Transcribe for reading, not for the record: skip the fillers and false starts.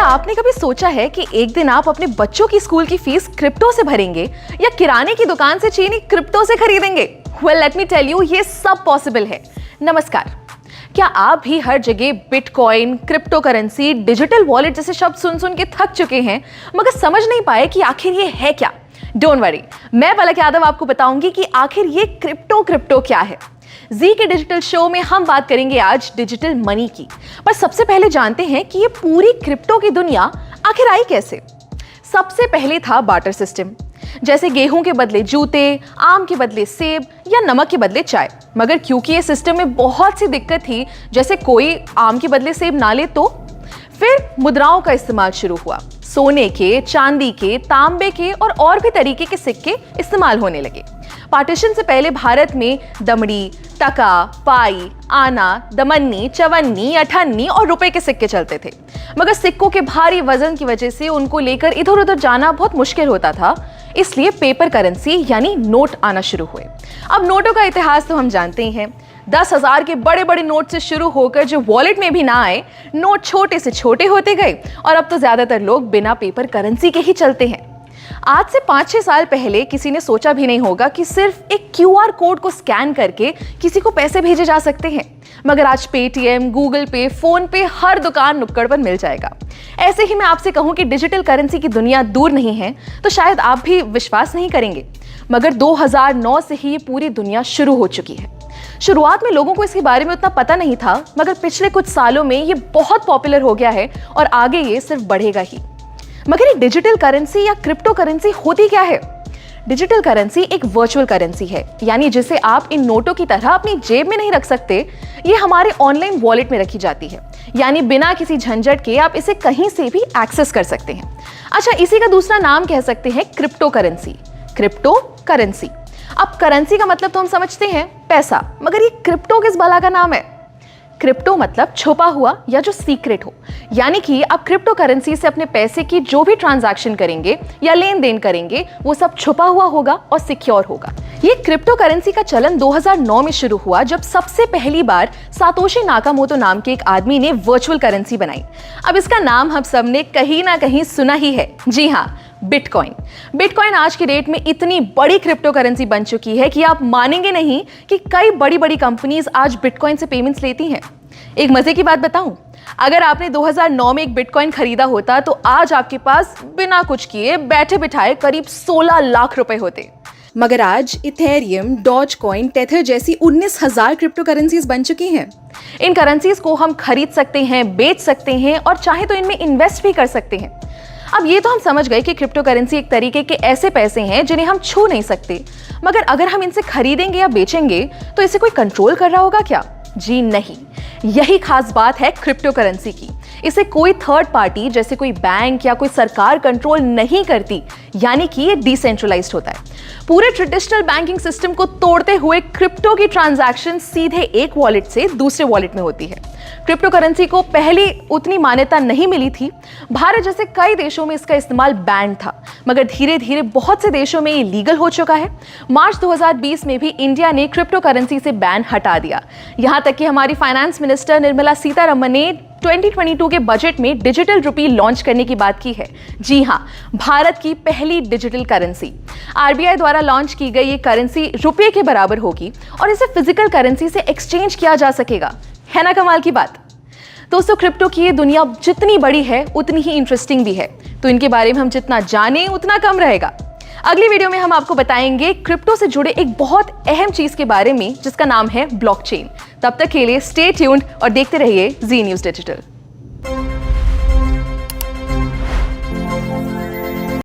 क्या आपने कभी सोचा है कि एक दिन आप अपने बच्चों की स्कूल की फीस क्रिप्टो से भरेंगे या किराने की दुकान से चीनी क्रिप्टो से खरीदेंगे? Well, let me tell you, ये सब पॉसिबल है। नमस्कार। क्या आप भी हर जगह bitcoin, crypto currency, digital wallet जैसे शब्द सुन सुन के थक चुके हैं मगर समझ नहीं पाए कि आखिर ये है क्या? डोंट वरी, मैं पलक यादव आपको बताऊंगी कि आखिर ये क्रिप्टो क्या है। जी के डिजिटल शो में हम बात करेंगे आज डिजिटल मनी की। पर सबसे पहले जानते हैं कि ये पूरी क्रिप्टो की दुनिया आखिर आई कैसे। सबसे पहले था बार्टर सिस्टम, जैसे गेहूं के बदले जूते, आम के बदले सेब या नमक के बदले चाय। मगर क्योंकि ये सिस्टम में बहुत सी दिक्कत थी, जैसे कोई आम के बदले सेब ना ले तो फिर मुद्राओं का इस्तेमाल शुरू हुआ। सोने के, चांदी के, तांबे के और भी तरीके के सिक्के इस्तेमाल होने लगे। पार्टीशन से पहले भारत में दमड़ी, टका, पाई, आना, दमन्नी, चवन्नी, अठन्नी और रुपए के सिक्के चलते थे। मगर सिक्कों के भारी वजन की वजह से उनको लेकर इधर उधर जाना बहुत मुश्किल होता था, इसलिए पेपर करेंसी यानी नोट आना शुरू हुए। अब नोटों का इतिहास तो हम जानते ही हैं। 10,000 के बड़े बड़े नोट से शुरू होकर जो वॉलेट में भी ना आए, नोट छोटे से छोटे होते गए और अब तो ज्यादातर लोग बिना पेपर करेंसी के ही चलते हैं। आज से 5-6 साल पहले किसी ने सोचा भी नहीं होगा कि सिर्फ एक क्यूआर कोड को स्कैन करके किसी को पैसे भेजे जा सकते हैं। मगर आज पेटीएम, गूगल पे, फोन पे हर दुकान नुक्कड़ पर मिल जाएगा। ऐसे ही मैं आपसे कहूं कि डिजिटल करेंसी की दुनिया दूर नहीं है तो शायद आप भी विश्वास नहीं करेंगे, मगर 2009 से ही ये पूरी दुनिया शुरू हो चुकी है। शुरुआत में लोगों को इसके बारे में उतना पता नहीं था, मगर पिछले कुछ सालों में ये बहुत पॉपुलर हो गया है और आगे ये सिर्फ बढ़ेगा ही। मगर ये डिजिटल करेंसी या क्रिप्टो करेंसी होती क्या है? डिजिटल करेंसी एक वर्चुअल करेंसी है, यानी जिसे आप इन नोटों की तरह अपनी जेब में नहीं रख सकते। ये हमारे ऑनलाइन वॉलेट में रखी जाती है, यानी बिना किसी झंझट के आप इसे कहीं से भी एक्सेस कर सकते हैं। अच्छा, इसी का दूसरा नाम कह सकते हैं क्रिप्टो करेंसी। Crypto currency. अब करेंसी का मतलब तो हम समझते हैं पैसा, मगर ये क्रिप्टो किस भला का नाम है? क्रिप्टो मतलब छुपा हुआ या जो सीक्रेट हो, यानी कि आप क्रिप्टो करेंसी से अपने पैसे की जो भी ट्रांजैक्शन करेंगे या लेन देन करेंगे वो सब छुपा हुआ होगा और सिक्योर होगा। ये क्रिप्टो करेंसी का चलन 2009 में शुरू हुआ, जब सबसे पहली बार सातोशी नाकामोटो नाम के एक आदमी ने वर्चुअल करेंसी बनाई। अब इसका नाम हम सब ने कहीं ना कहीं सुना ही है। जी हाँ, बिटकॉइन। बिटकॉइन आज की डेट में इतनी बड़ी क्रिप्टो करेंसी बन चुकी है कि आप मानेंगे नहीं कि कई बड़ी बड़ी कंपनीज आज बिटकॉइन से पेमेंट्स लेती हैं। एक मजे की बात बताऊं, अगर आपने 2009 में एक बिटकॉइन खरीदा होता तो आज आपके पास बिना कुछ किए बैठे बिठाए करीब 16 लाख रुपए होते। मगर आज इथेरियम, डॉजकॉइन, टेथर जैसी 19,000 क्रिप्टो करेंसीज बन चुकी हैं। इन करेंसीज को हम खरीद सकते हैं, बेच सकते हैं और चाहे तो इनमें इन्वेस्ट भी कर सकते हैं। अब ये तो हम समझ गए कि क्रिप्टो करेंसी एक तरीके के ऐसे पैसे हैं जिन्हें हम छू नहीं सकते, मगर अगर हम इनसे खरीदेंगे या बेचेंगे तो इसे कोई कंट्रोल कर रहा होगा क्या? जी नहीं। यही खास बात है क्रिप्टो करेंसी की। इसे कोई थर्ड पार्टी जैसे कोई बैंक या कोई सरकार कंट्रोल नहीं करती, यानी कि ये डिसेंट्रलाइज्ड होता है। पूरे ट्रेडिशनल बैंकिंग सिस्टम को तोड़ते हुए क्रिप्टो की ट्रांजैक्शन सीधे एक वॉलेट से दूसरे वॉलेट में होती है। क्रिप्टो करेंसी को पहले उतनी मान्यता नहीं मिली थी। भारत जैसे कई देशों में इसका इस्तेमाल बैन था, मगर धीरे धीरे बहुत से देशों में ये लीगल हो चुका है। मार्च 2020 में भी इंडिया ने क्रिप्टो करेंसी से बैन हटा दिया। यहां तक कि हमारी फाइनेंस मिनिस्टर निर्मला सीतारमण ने 2022 के बजट में डिजिटल रुपी लॉन्च करने की बात की है। जी हाँ, भारत की पहली डिजिटल करेंसी। आरबीआई द्वारा लॉन्च की गई ये करेंसी रुपये के बराबर होगी और इसे फिजिकल करेंसी से एक्सचेंज किया जा सकेगा। है ना कमाल की बात? दोस्तों, क्रिप्टो की ये दुनिया जितनी बड़ी है उतनी ही इंटरेस्टिंग भी है, तो इनके बारे में हम जितना जाने उतना कम रहेगा। अगली वीडियो में हम आपको बताएंगे क्रिप्टो से जुड़े एक बहुत अहम चीज के बारे में जिसका नाम है ब्लॉकचेन। तब तक के लिए स्टे ट्यून्ड और देखते रहिए जी न्यूज़ डिजिटल।